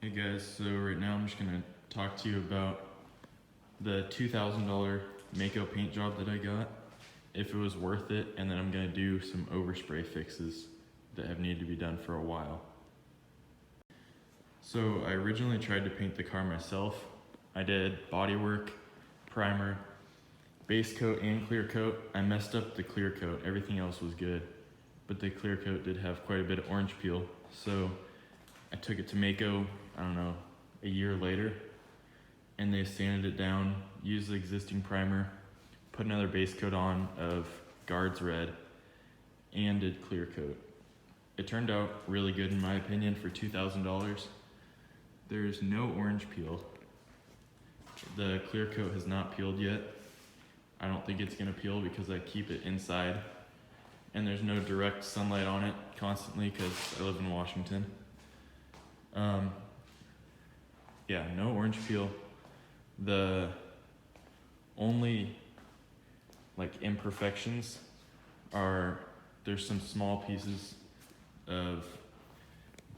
Hey guys, so right now I'm just gonna talk to you about the $2,000 Mako paint job that I got, if it was worth it, and then I'm gonna do some overspray fixes that have needed to be done for a while. So I originally tried to paint the car myself. I did bodywork, primer, base coat, and clear coat. I messed up the clear coat, everything else was good, but the clear coat did have quite a bit of orange peel, so I took it to Mako, I don't know, a year later, and they sanded it down, used the existing primer, put another base coat on of Guards Red, and did clear coat. It turned out really good in my opinion for $2,000. There's no orange peel. The clear coat has not peeled yet. I don't think it's gonna peel because I keep it inside, and there's no direct sunlight on it constantly because I live in Washington. Yeah, no orange peel. The only imperfections are there's some small pieces of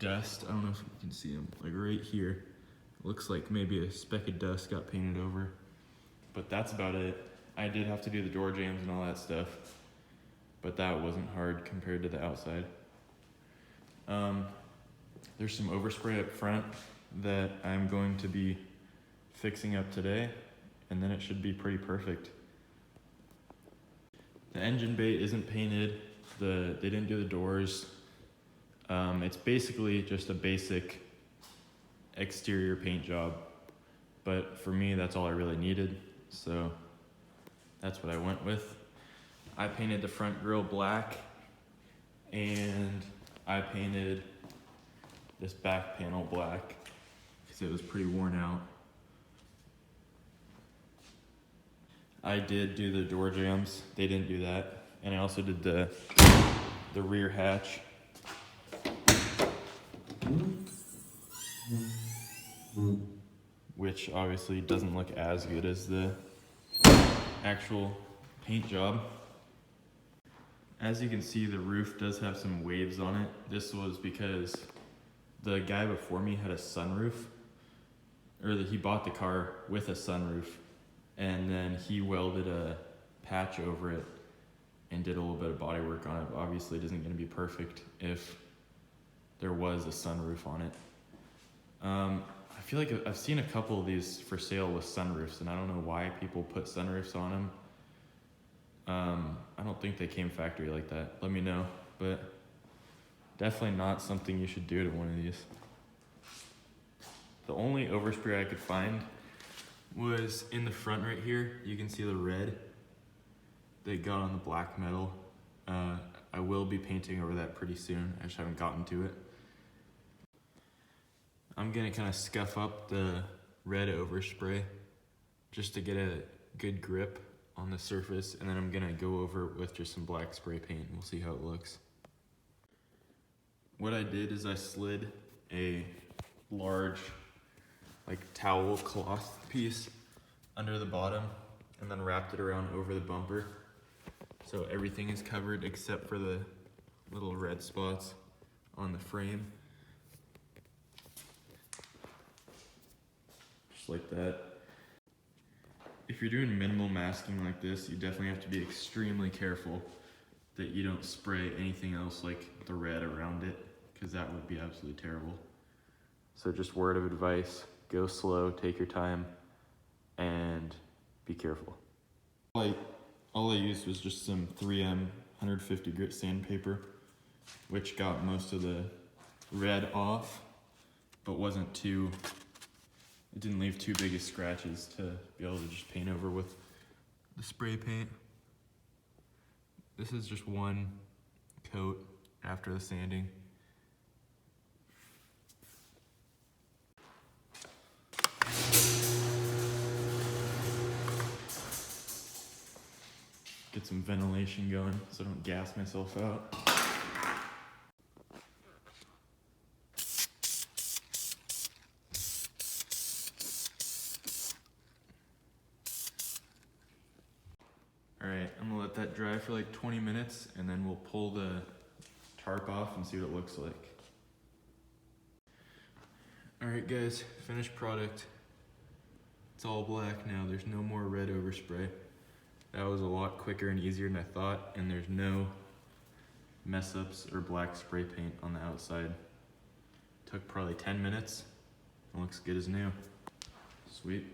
dust. I don't know if you can see them, right here. It looks like maybe a speck of dust got painted over, but that's about it. I did have to do the door jambs and all that stuff, but that wasn't hard compared to the outside. There's some overspray up front that I'm going to be fixing up today, and then it should be pretty perfect. The engine bay isn't painted. They didn't do the doors. It's basically just a basic exterior paint job, but for me, that's all I really needed, so that's what I went with. I painted the front grille black, and I painted this back panel black because it was pretty worn out. I did do the door jambs, they didn't do that, and I also did the rear hatch. Which obviously doesn't look as good as the actual paint job. As you can see, the roof does have some waves on it. This was because the guy before me had a sunroof, or he bought the car with a sunroof, and then he welded a patch over it and did a little bit of body work on it. Obviously it isn't gonna be perfect if there was a sunroof on it. I feel like I've seen a couple of these for sale with sunroofs, and I don't know why people put sunroofs on them. I don't think they came factory like that. Let me know, but definitely not something you should do to one of these. The only overspray I could find was in the front right here. You can see the red they got on the black metal. I will be painting over that pretty soon. I just haven't gotten to it. I'm gonna kind of scuff up the red overspray just to get a good grip on the surface, and then I'm gonna go over it with just some black spray paint and we'll see how it looks. What I did is I slid a large towel cloth piece under the bottom and then wrapped it around over the bumper, so everything is covered except for the little red spots on the frame. Just like that. If you're doing minimal masking like this, you definitely have to be extremely careful that you don't spray anything else like the red around it, because that would be absolutely terrible. So just word of advice, go slow, take your time, and be careful. All I used was just some 3M 150 grit sandpaper, which got most of the red off, but it didn't leave too big of scratches to be able to just paint over with the spray paint. This is just one coat after the sanding. Get some ventilation going so I don't gas myself out. Alright, I'm gonna let that dry for like 20 minutes and then we'll pull the tarp off and see what it looks like. Alright guys, finished product. It's all black now, there's no more red overspray. That was a lot quicker and easier than I thought, and there's no mess ups or black spray paint on the outside. Took probably 10 minutes. It looks good as new. Sweet.